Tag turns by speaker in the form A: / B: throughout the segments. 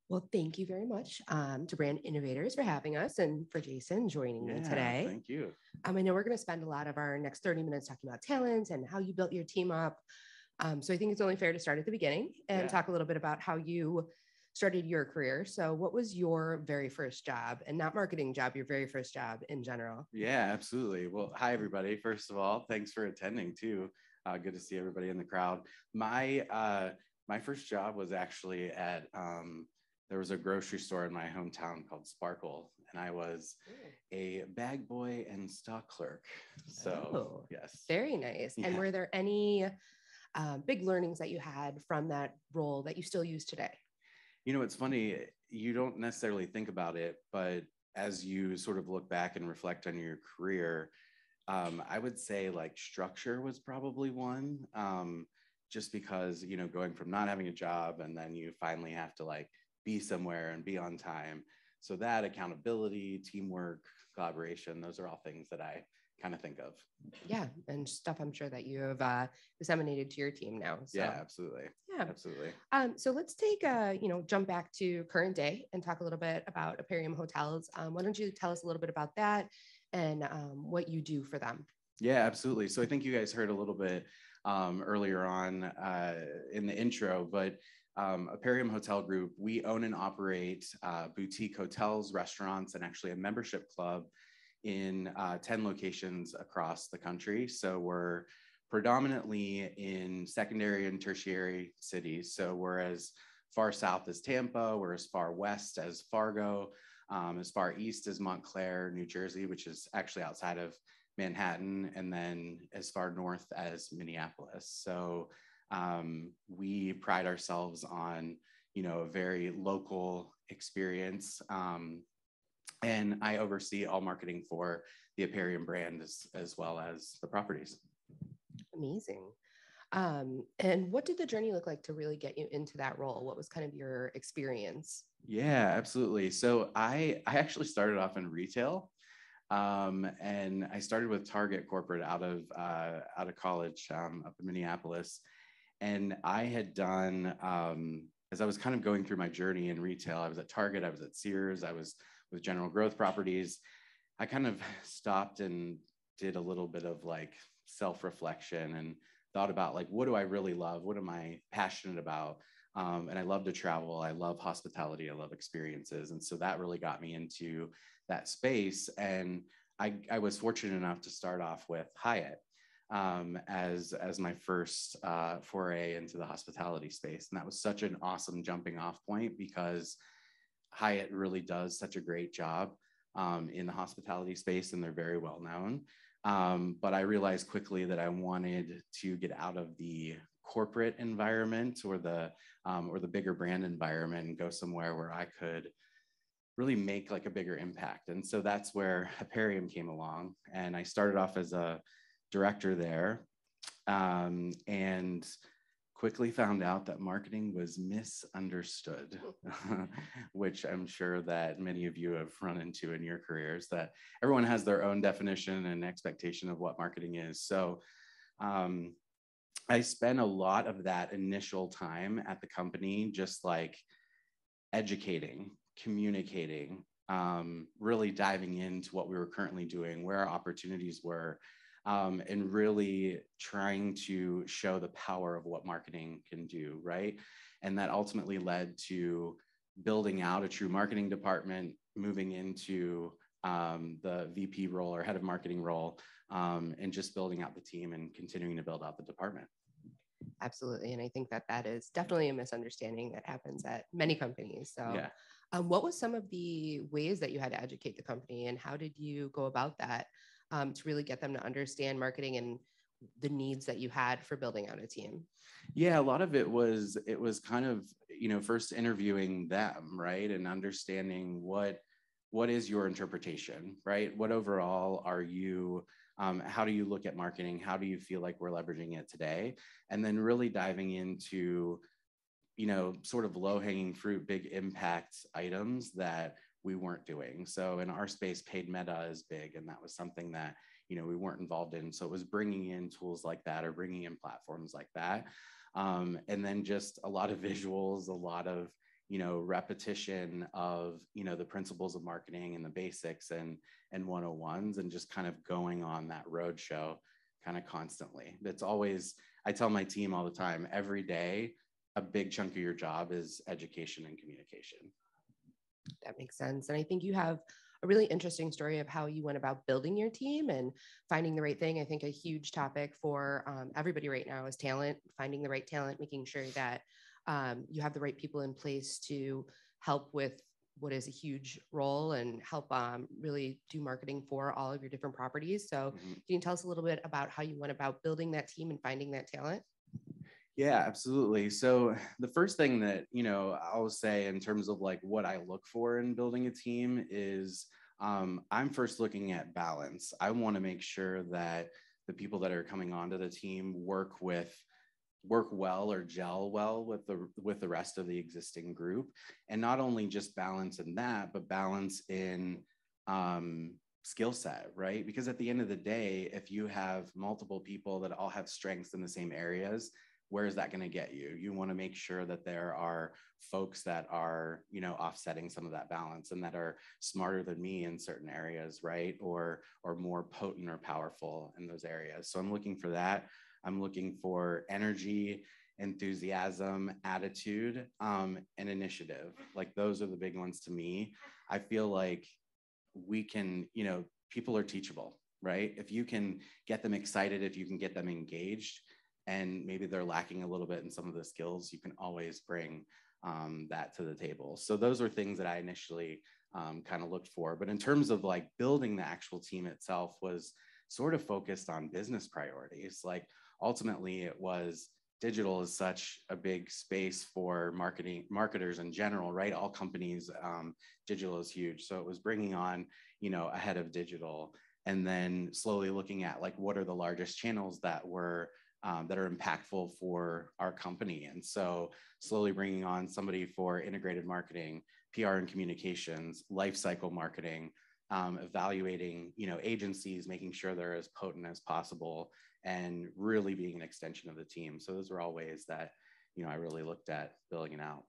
A: Well, thank you very much to Brand Innovators for having us and for Jason joining me today.
B: Thank you.
A: I know we're going to spend a lot of our next 30 minutes talking about talent and how you built your team up. So I think it's only fair to start at the beginning and talk a little bit about how you started your career. So what was your very first job, and not marketing job, your very first job in general?
B: Yeah, absolutely. Well, hi, everybody. First of all, thanks for attending too. Good to see everybody in the crowd. My first job was actually at there was a grocery store in my hometown called Sparkle, and I was a bag boy and stock clerk. So yes,
A: very nice. Yeah. And were there any big learnings that you had from that role that you still use today?
B: You know, it's funny, you don't necessarily think about it, but as you sort of look back and reflect on your career, I would say like structure was probably one, just because, you know, going from not having a job and then you finally have to like be somewhere and be on time. So that accountability, teamwork, collaboration, those are all things that I kind of think of.
A: Yeah, and stuff I'm sure that you have disseminated to your team now. So.
B: Yeah, absolutely.
A: Yeah,
B: absolutely.
A: So let's take jump back to current day and talk a little bit about Aparium hotels. Why don't you tell us a little bit about that and what you do for them?
B: Yeah, absolutely. So I think you guys heard a little bit earlier on in the intro, but Aparium Hotel Group, we own and operate boutique hotels, restaurants, and actually a membership club in 10 locations across the country. So we're predominantly in secondary and tertiary cities. So we're as far south as Tampa, we're as far west as Fargo, as far east as Montclair, New Jersey, which is actually outside of Manhattan, and then as far north as Minneapolis. So we pride ourselves on, you know, a very local experience. And I oversee all marketing for the Aparium brand as well as the properties.
A: Amazing. And what did the journey look like to really get you into that role? What was kind of your experience?
B: Yeah, absolutely. So I actually started off in retail. And I started with Target corporate out of college up in Minneapolis. And I had done, as I was kind of going through my journey in retail, I was at Target, I was at Sears, I was with General Growth Properties. I kind of stopped and did a little bit of like self-reflection and thought about like, what do I really love? What am I passionate about? And I love to travel. I love hospitality. I love experiences. And so that really got me into that space. And I was fortunate enough to start off with Hyatt as my first foray into the hospitality space. And that was such an awesome jumping off point because Hyatt really does such a great job in the hospitality space, and they're very well known. But I realized quickly that I wanted to get out of the corporate environment or the bigger brand environment and go somewhere where I could really make like a bigger impact. And so that's where Aparium came along. And I started off as a director there, and quickly found out that marketing was misunderstood, which I'm sure that many of you have run into in your careers, that everyone has their own definition and expectation of what marketing is. So I spent a lot of that initial time at the company just like educating, communicating, really diving into what we were currently doing, where our opportunities were, and really trying to show the power of what marketing can do, right? And that ultimately led to building out a true marketing department, moving into the VP role or head of marketing role, and just building out the team and continuing to build out the department.
A: Absolutely. And I think that that is definitely a misunderstanding that happens at many companies. So
B: yeah.
A: What was some of the ways that you had to educate the company, and how did you go about that to really get them to understand marketing and the needs that you had for building out a team?
B: Yeah, a lot of it was kind of, you know, first interviewing them, right? And understanding what is your interpretation, right? What overall are you, how do you look at marketing? How do you feel like we're leveraging it today? And then really diving into, you know, sort of low-hanging fruit, big impact items that we weren't doing. So in our space, paid meta is big, and that was something that, you know, we weren't involved in. So it was bringing in tools like that or bringing in platforms like that. And then just a lot of visuals, a lot of, repetition of, the principles of marketing and the basics and 101s, and just kind of going on that roadshow kind of constantly. That's always, I tell my team all the time, every day, a big chunk of your job is education and communication.
A: That makes sense. And I think you have a really interesting story of how you went about building your team and finding the right thing. I think a huge topic for everybody right now is talent, finding the right talent, making sure that you have the right people in place to help with what is a huge role and help really do marketing for all of your different properties. So can you tell us a little bit about how you went about building that team and finding that talent?
B: Yeah, absolutely. So the first thing that, I'll say in terms of like what I look for in building a team is I'm first looking at balance. I want to make sure that the people that are coming onto the team work well or gel well with the rest of the existing group, and not only just balance in that, but balance in skill set, right? Because at the end of the day, if you have multiple people that all have strengths in the same areas, where is that going to get you? You want to make sure that there are folks that are, offsetting some of that balance and that are smarter than me in certain areas, right? Or more potent or powerful in those areas. So I'm looking for that. I'm looking for energy, enthusiasm, attitude, and initiative. Like those are the big ones to me. I feel like we can, people are teachable, right? If you can get them excited, if you can get them engaged, and maybe they're lacking a little bit in some of the skills, you can always bring that to the table. So those are things that I initially kind of looked for. But in terms of like building the actual team itself was sort of focused on business priorities. Like ultimately it was digital is such a big space for marketers in general, right? All companies, digital is huge. So it was bringing on, a head of digital, and then slowly looking at like, what are the largest channels that are impactful for our company. And so slowly bringing on somebody for integrated marketing, PR and communications, lifecycle marketing, evaluating, agencies, making sure they're as potent as possible, and really being an extension of the team. So those are all ways that, I really looked at building it out.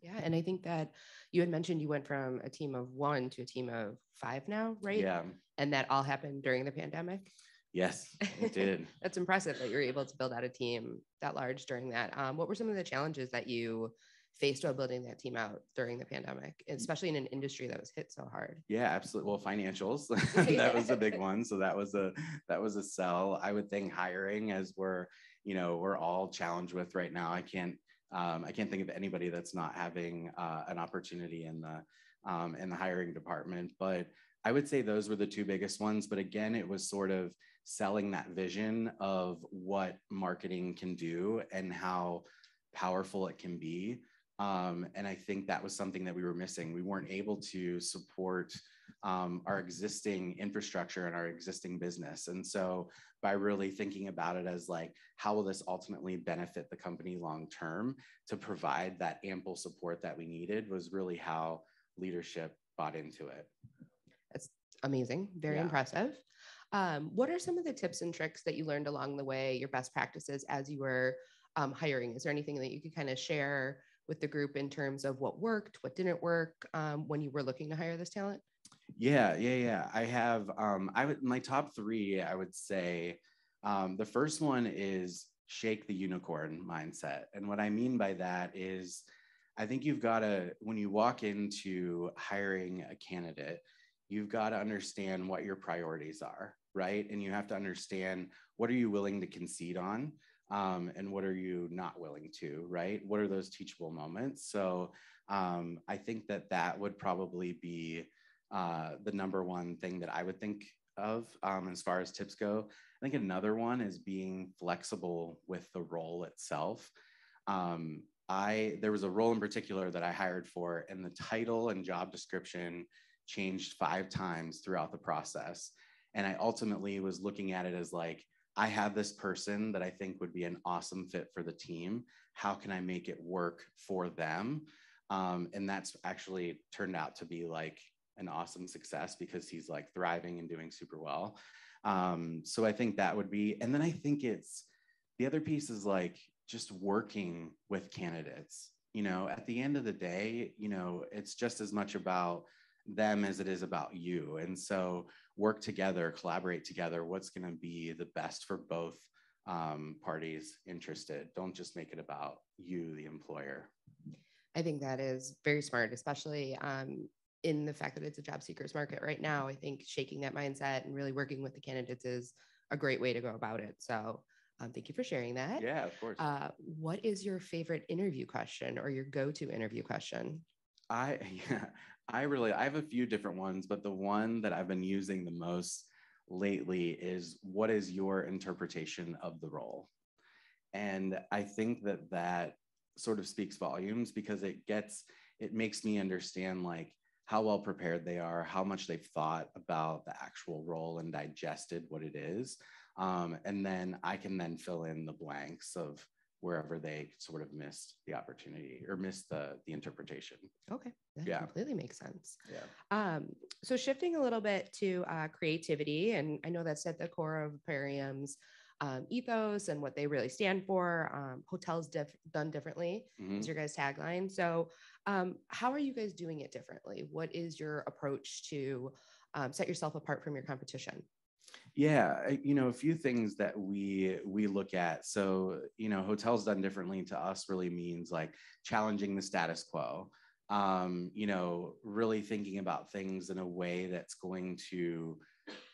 A: Yeah. And I think that you had mentioned you went from a team of 1 to a team of 5 now, right?
B: Yeah.
A: And that all happened during the pandemic.
B: Yes, it did.
A: That's impressive that you were able to build out a team that large during that. What were some of the challenges that you faced while building that team out during the pandemic, especially in an industry that was hit so hard?
B: Yeah, absolutely. Well, financials, that was a big one. So that was a sell. I would think hiring, as we're all challenged with right now. I can't think of anybody that's not having an opportunity in the hiring department. But I would say those were the two biggest ones. But again, it was sort of selling that vision of what marketing can do and how powerful it can be. And I think that was something that we were missing. We weren't able to support our existing infrastructure and our existing business. And so by really thinking about it as like, how will this ultimately benefit the company long term to provide that ample support that we needed, was really how leadership bought into it.
A: That's amazing. Very impressive. What are some of the tips and tricks that you learned along the way, your best practices as you were hiring? Is there anything that you could kind of share with the group in terms of what worked, what didn't work when you were looking to hire this talent?
B: Yeah. I have, my top 3, I would say, the first one is shake the unicorn mindset. And what I mean by that is, I think you've got to, when you walk into hiring a candidate, you've got to understand what your priorities are, right? And you have to understand, what are you willing to concede on? And what are you not willing to, right? What are those teachable moments? So I think that would probably be the number one thing that I would think of as far as tips go. I think another one is being flexible with the role itself. There was a role in particular that I hired for, and the title and job description changed 5 times throughout the process. And I ultimately was looking at it as like, I have this person that I think would be an awesome fit for the team. How can I make it work for them? And that's actually turned out to be like an awesome success, because he's like thriving and doing super well. So I think that would be, and then I think the other piece is like just working with candidates, at the end of the day, it's just as much about them as it is about you. And so work together, collaborate together. What's going to be the best for both parties interested? Don't just make it about you, the employer.
A: I think that is very smart, especially in the fact that it's a job seekers market right now. I think shaking that mindset and really working with the candidates is a great way to go about it. So thank you for sharing that.
B: Yeah, of course.
A: What is your favorite interview question or your go-to interview question?
B: I have a few different ones, but the one that I've been using the most lately is, what is your interpretation of the role? And I think that sort of speaks volumes, because it makes me understand like how well prepared they are, how much they've thought about the actual role and digested what it is. And then I can then fill in the blanks of wherever they sort of missed the opportunity or missed the interpretation.
A: Okay, that completely makes sense.
B: Yeah.
A: So shifting a little bit to creativity, and I know that's at the core of Aparium's ethos and what they really stand for. Hotels done differently is your guys' tagline. So how are you guys doing it differently? What is your approach to set yourself apart from your competition?
B: Yeah, a few things that we look at. So, hotels done differently to us really means like challenging the status quo. Really thinking about things in a way that's going to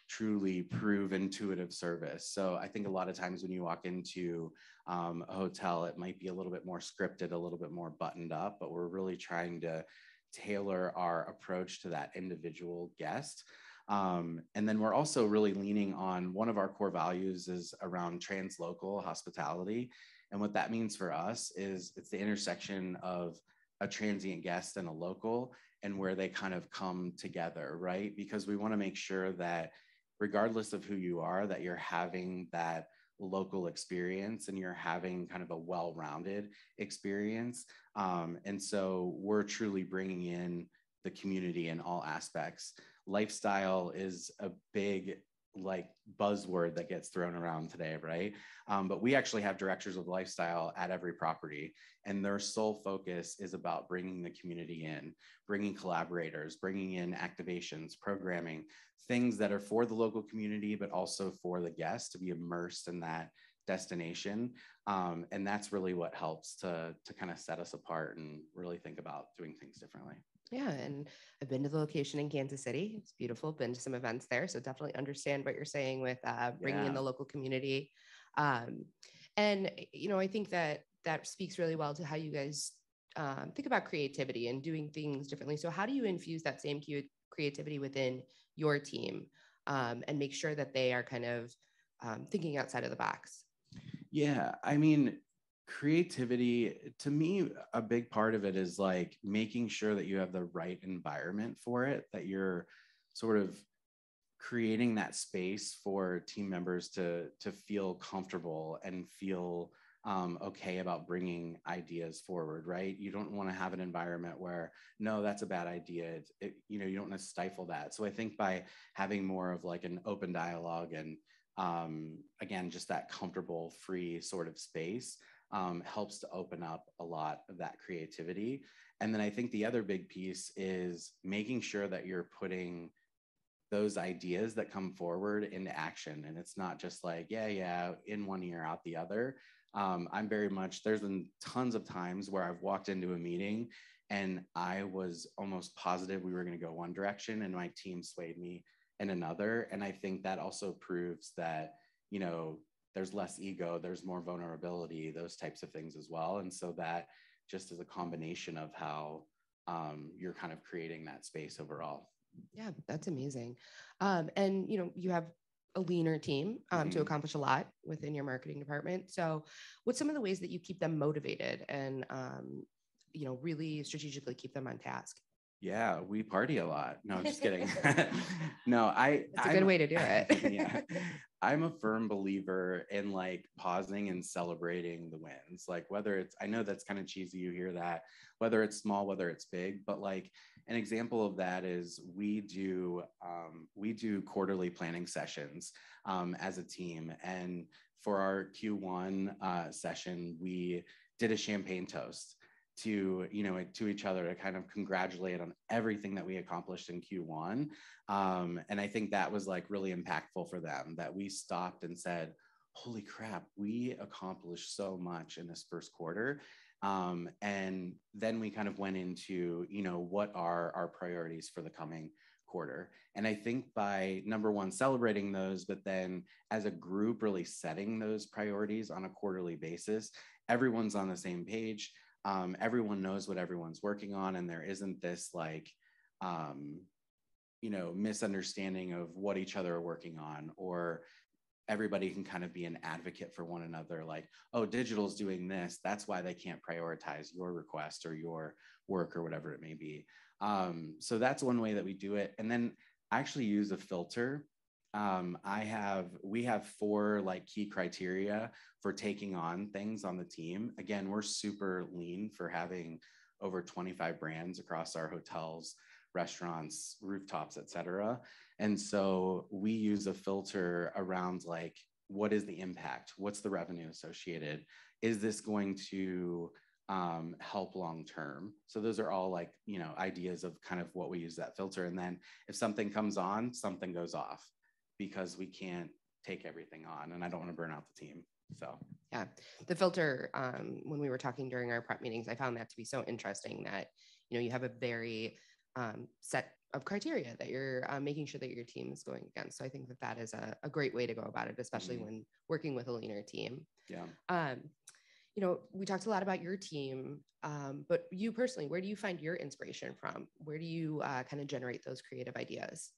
B: truly prove intuitive service. So I think a lot of times when you walk into a hotel, it might be a little bit more scripted, a little bit more buttoned up, but we're really trying to tailor our approach to that individual guest. And then we're also really leaning on, one of our core values is around translocal hospitality. And what that means for us is it's the intersection of a transient guest and a local, and where they kind of come together, right? Because we want to make sure that regardless of who you are, that you're having that local experience and you're having kind of a well-rounded experience. And so we're truly bringing in the community in all aspects. Lifestyle is a big buzzword that gets thrown around today, right? But we actually have directors of lifestyle at every property, and their sole focus is about bringing the community in, bringing collaborators, bringing in activations, programming, things that are for the local community, but also for the guests to be immersed in that destination. And that's really what helps to kind of set us apart and really think about doing things differently.
A: Yeah, and I've been to the location in Kansas City. It's beautiful. Been to some events there, so definitely understand what you're saying with bringing in the local community. And I think that speaks really well to how you guys think about creativity and doing things differently. So how do you infuse that same creativity within your team and make sure that they are kind of thinking outside of the box?
B: Yeah, I mean, creativity, to me, a big part of it is like making sure that you have the right environment for it, that you're sort of creating that space for team members to feel comfortable and feel okay about bringing ideas forward, right? You don't want to have an environment where, no, that's a bad idea. You don't want to stifle that. So I think by having more of like an open dialogue and again, just that comfortable, free sort of space helps to open up a lot of that creativity. And then I think the other big piece is making sure that you're putting those ideas that come forward into action. And it's not just like, yeah, in one ear, out the other. There's been tons of times where I've walked into a meeting and I was almost positive we were going to go one direction and my team swayed me in another. And I think that also proves that, there's less ego, there's more vulnerability, those types of things as well. And so that just is a combination of how you're kind of creating that space overall.
A: Yeah, that's amazing. And you have a leaner team to accomplish a lot within your marketing department. So what's some of the ways that you keep them motivated and really strategically keep them on task?
B: Yeah, we party a lot. No, I'm just kidding. No,
A: it's a good way to do it.
B: Yeah. I'm a firm believer in like pausing and celebrating the wins. Like I know that's kind of cheesy, you hear that, whether it's small, whether it's big, but like an example of that is we do quarterly planning sessions as a team. And for our Q1 session, we did a champagne toast to each other to kind of congratulate on everything that we accomplished in Q1. And I think that was like really impactful for them, that we stopped and said, holy crap, we accomplished so much in this first quarter. And then we kind of went into, what are our priorities for the coming quarter. And I think by number one, celebrating those, but then as a group, really setting those priorities on a quarterly basis, everyone's on the same page. Everyone knows what everyone's working on, and there isn't this like, misunderstanding of what each other are working on, or everybody can kind of be an advocate for one another. Like, oh, digital's doing this, that's why they can't prioritize your request or your work or whatever it may be. So that's one way that we do it. And then I actually use a filter. We have 4 like key criteria for taking on things on the team. Again, we're super lean for having over 25 brands across our hotels, restaurants, rooftops, et cetera. And so we use a filter around like, what is the impact? What's the revenue associated? Is this going to help long-term? So those are all like, ideas of kind of what we use that filter. And then if something comes on, something goes off, because we can't take everything on, and I don't want to burn out the team. So
A: yeah, the filter, when we were talking during our prep meetings, I found that to be so interesting that, you have a very set of criteria that you're making sure that your team is going against. So I think that is a great way to go about it, especially when working with a leaner team.
B: Yeah.
A: We talked a lot about your team, but you personally, where do you find your inspiration from? Where do you kind of generate those creative ideas?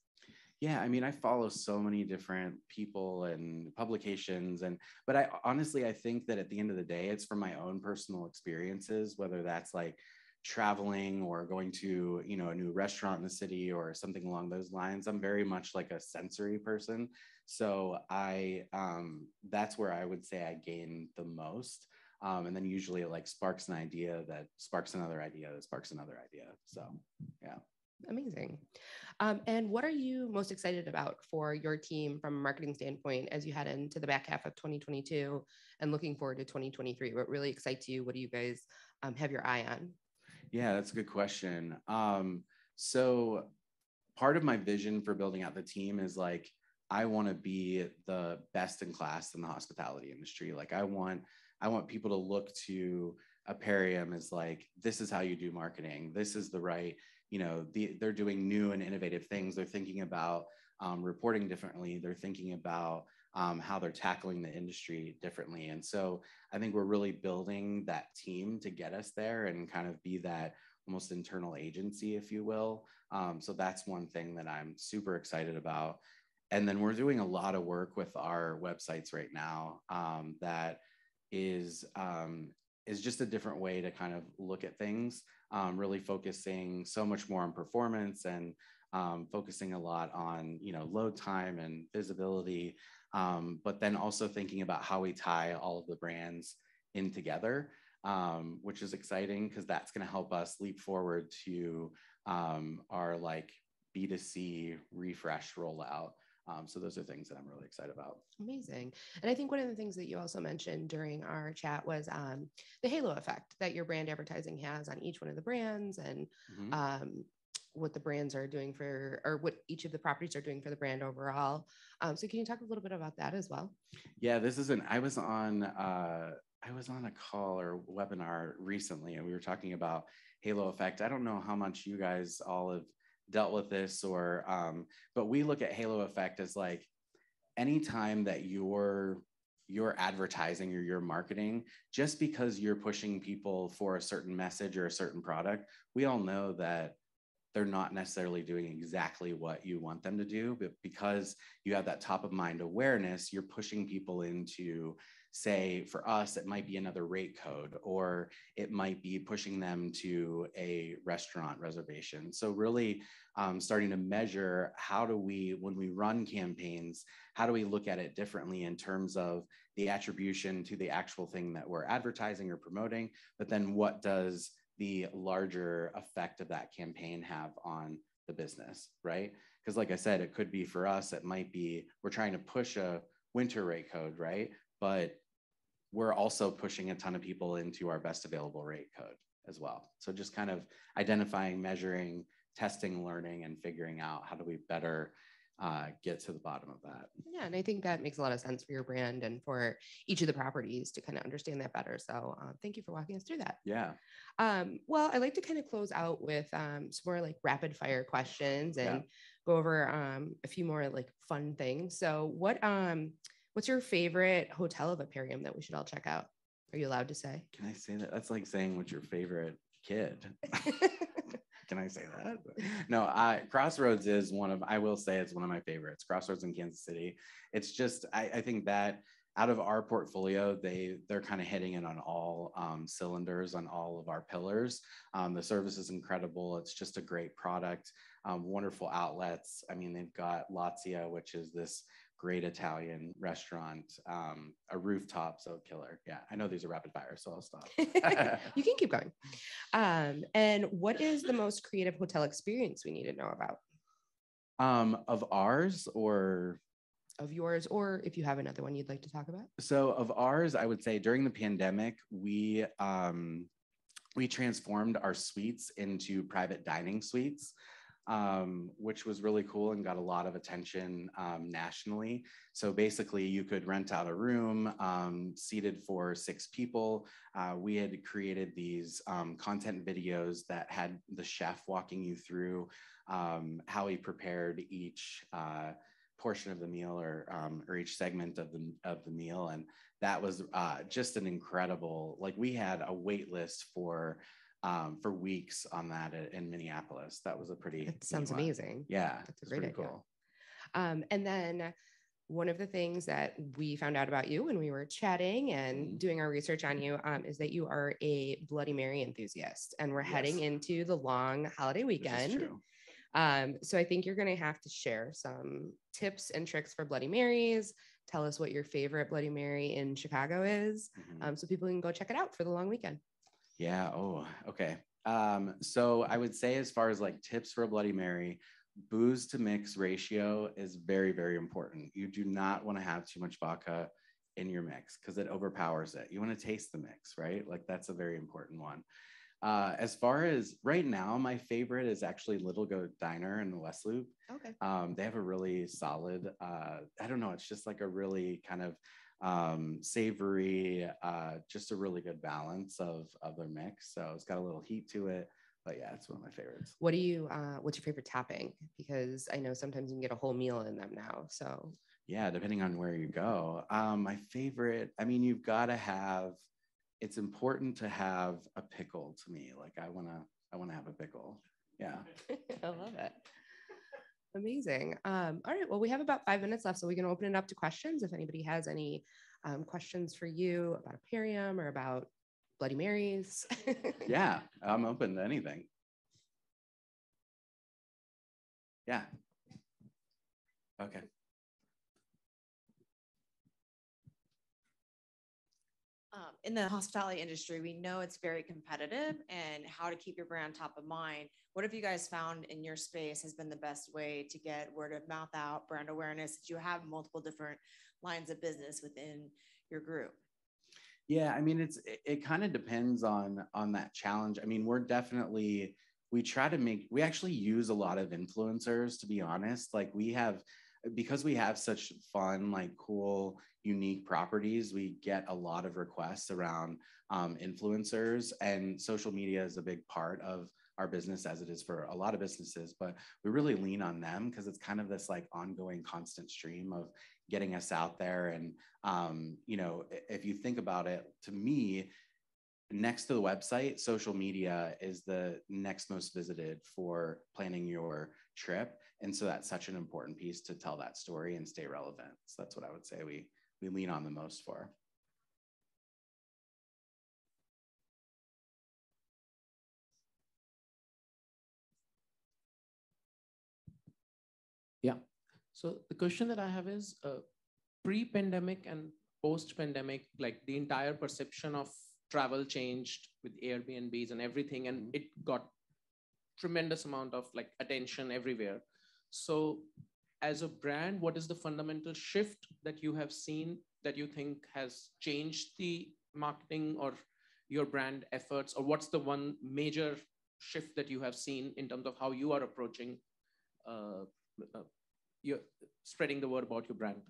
B: Yeah, I mean, I follow so many different people and publications, but I think that at the end of the day, it's from my own personal experiences, whether that's like traveling or going to, a new restaurant in the city or something along those lines. I'm very much like a sensory person. So that's where I would say I gain the most. And then usually it like sparks an idea that sparks another idea that sparks another idea. So, yeah.
A: Amazing. And what are you most excited about for your team from a marketing standpoint as you head into the back half of 2022 and looking forward to 2023? What really excites you? What do you guys have your eye on?
B: Yeah, that's a good question. So part of my vision for building out the team is like, I want to be the best in class in the hospitality industry. Like I want people to look to Aparium as like, this is how you do marketing. This is the right, they're doing new and innovative things. They're thinking about reporting differently. They're thinking about how they're tackling the industry differently. And so I think we're really building that team to get us there and kind of be that almost internal agency, if you will. So that's one thing that I'm super excited about. And then we're doing a lot of work with our websites right now that is just a different way to kind of look at things, really focusing so much more on performance and focusing a lot on, load time and visibility, but then also thinking about how we tie all of the brands in together, which is exciting because that's going to help us leap forward to our like B2C refresh rollout. So those are things that I'm really excited about.
A: Amazing. And I think one of the things that you also mentioned during our chat was the halo effect that your brand advertising has on each one of the brands and what the brands are doing or what each of the properties are doing for the brand overall. So can you talk a little bit about that as well?
B: Yeah, I was on a call or webinar recently, and we were talking about halo effect. I don't know how much you guys all have dealt with this but we look at halo effect as like anytime that you're advertising or you're marketing, just because you're pushing people for a certain message or a certain product, we all know that they're not necessarily doing exactly what you want them to do, but because you have that top of mind awareness, you're pushing people into, say, for us, it might be another rate code, or it might be pushing them to a restaurant reservation. So really starting to measure when we run campaigns, how do we look at it differently in terms of the attribution to the actual thing that we're advertising or promoting, but then what does the larger effect of that campaign have on the business, right? Because like I said, it could be for us, it might be, we're trying to push a winter rate code, right? But we're also pushing a ton of people into our best available rate code. as well. So just kind of identifying, measuring, testing, learning, and figuring out how do we better get to the bottom of that.
A: Yeah, and I think that makes a lot of sense for your brand and for each of the properties to kind of understand that better. So thank you for walking us through that.
B: Yeah.
A: Well, I like to kind of close out with some more like rapid fire questions and go over a few more like fun things. So what's your favorite hotel of Aparium that we should all check out? Are you allowed to say?
B: Can I say that? That's like saying what's your favorite kid. Can I say that? No, Crossroads is I will say it's one of my favorites. Crossroads in Kansas City. It's just, I think that out of our portfolio, they're kind of hitting it on all cylinders, on all of our pillars. The service is incredible. It's just a great product. Wonderful outlets. I mean, they've got Lazia, which is this great Italian restaurant, a rooftop, so killer. Yeah, I know these are rapid fire, so I'll stop.
A: You can keep going. And what is the most creative hotel experience we need to know about?
B: Of ours or?
A: Of yours, or if you have another one you'd like to talk about.
B: So of ours, I would say during the pandemic, we transformed our suites into private dining suites. Which was really cool and got a lot of attention nationally. So basically you could rent out a room seated for 6 people. We had created these content videos that had the chef walking you through how he prepared each portion of the meal or each segment of the meal. And that was just an incredible, like we had a wait list for weeks on that in Minneapolis. That was a pretty.
A: It sounds amazing.
B: Yeah,
A: that's a great idea. Cool. And then one of the things that we found out about you when we were chatting and doing our research on you is that you are a Bloody Mary enthusiast, and we're heading into the long holiday weekend. So I think you're going to have to share some tips and tricks for Bloody Marys. Tell us what your favorite Bloody Mary in Chicago is, so people can go check it out for the long weekend.
B: Yeah. Oh, okay. So I would say as far as like tips for a Bloody Mary, booze to mix ratio is very, very important. You do not want to have too much vodka in your mix because it overpowers it. You want to taste the mix, right? Like that's a very important one. As far as right now, my favorite is actually Little Goat Diner in the West Loop.
A: Okay.
B: They have a really solid, I don't know, it's just like a really kind of savory, just a really good balance of their mix. So it's got a little heat to it, but yeah, it's one of my favorites.
A: What's your favorite topping? Because I know sometimes you can get a whole meal in them now. So
B: yeah, depending on where you go. My favorite, I mean, it's important to have a pickle to me. Like I want to have a pickle. Yeah.
A: I love it. Amazing. All right. Well, we have about 5 minutes left, so we can open it up to questions. If anybody has any questions for you about Aparium or about Bloody Marys.
B: Yeah, I'm open to anything. Yeah. Okay.
C: In the hospitality industry, we know it's very competitive, and how to keep your brand top of mind. What have you guys found in your space has been the best way to get word of mouth out, brand awareness? Did you have multiple different lines of business within your group?
B: Yeah, I mean, it kind of depends on that challenge. I mean, we actually use a lot of influencers, to be honest. Like because we have such fun, like cool, unique properties, we get a lot of requests around influencers, and social media is a big part of our business, as it is for a lot of businesses, but we really lean on them because it's kind of this like ongoing constant stream of getting us out there. And if you think about it, to me, next to the website, social media is the next most visited for planning your trip. And so that's such an important piece to tell that story and stay relevant. So that's what I would say we lean on the most for.
D: Yeah. So the question that I have is pre-pandemic and post-pandemic, like the entire perception of travel changed with Airbnbs and everything, and it got tremendous amount of like attention everywhere. So as a brand, what is the fundamental shift that you have seen that you think has changed the marketing or your brand efforts, or what's the one major shift that you have seen in terms of how you are approaching your spreading the word about your brand?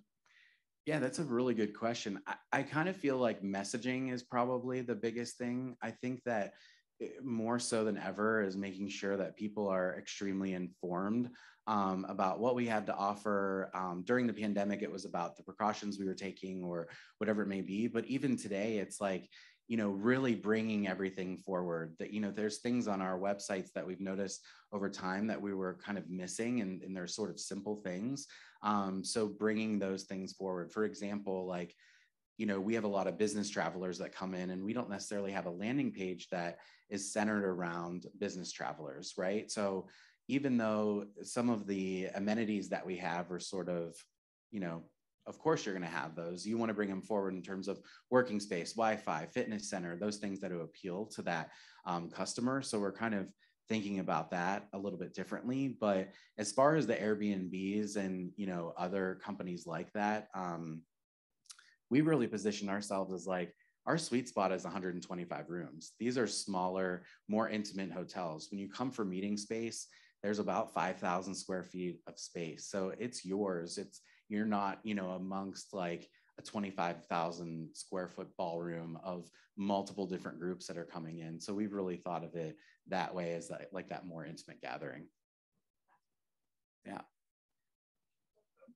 B: Yeah, that's a really good question. I kind of feel like messaging is probably the biggest thing. I think that more so than ever is making sure that people are extremely informed about what we have to offer. During the pandemic, it was about the precautions we were taking or whatever it may be. But even today, it's like, you know, really bringing everything forward. That, you know, there's things on our websites that we've noticed over time that we were kind of missing, and they're sort of simple things. So bringing those things forward. For example, like, you know, we have a lot of business travelers that come in, and we don't necessarily have a landing page that is centered around business travelers, right? So even though some of the amenities that we have are sort of, you know, of course you're going to have those, you want to bring them forward in terms of working space, Wi-Fi, fitness center, those things that will appeal to that customer. So we're kind of thinking about that a little bit differently. But as far as the Airbnbs and, you know, other companies like that, we really position ourselves as like, our sweet spot is 125 rooms. These are smaller, more intimate hotels. When you come for meeting space, there's about 5,000 square feet of space. So it's yours. You're not, you know, amongst like a 25,000 square foot ballroom of multiple different groups that are coming in. So we've really thought of it that way, as that, like that more intimate gathering. Yeah.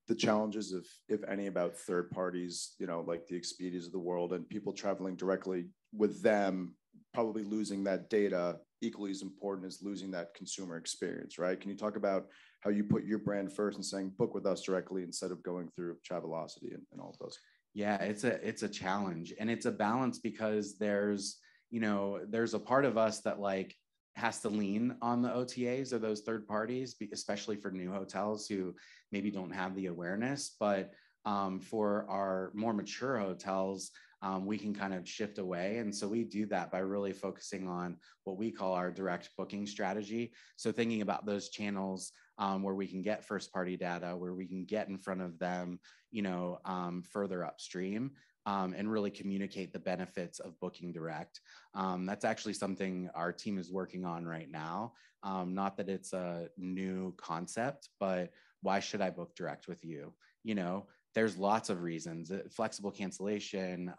E: The challenges, if any, about third parties, you know, like the Expedias of the world, and people traveling directly with them, probably losing that data equally as important as losing that consumer experience, right? Can you talk about how you put your brand first and saying, book with us directly instead of going through Travelocity and all of those?
B: Yeah, it's a challenge, and it's a balance, because there's, you know, there's a part of us that like has to lean on the OTAs or those third parties, especially for new hotels who maybe don't have the awareness. But for our more mature hotels, we can kind of shift away. And so we do that by really focusing on what we call our direct booking strategy. So thinking about those channels where we can get first party data, where we can get in front of them, you know, further upstream. And really communicate the benefits of booking direct. That's actually something our team is working on right now. Not that it's a new concept, but why should I book direct with you? You know, there's lots of reasons. Flexible cancellation,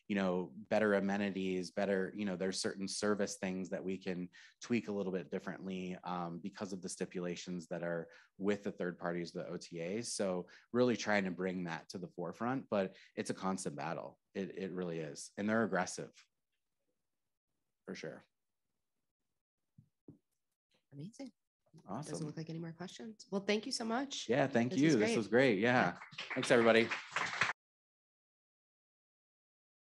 B: you know, better amenities, better, you know, there's certain service things that we can tweak a little bit differently because of the stipulations that are with the third parties, the OTAs. So really trying to bring that to the forefront, but it's a constant battle. It really is. And they're aggressive, for sure.
A: Amazing.
B: Awesome.
A: Doesn't look like any more questions. Well, thank you so much.
B: Yeah, thank you. This was great. Yeah. Thanks, everybody.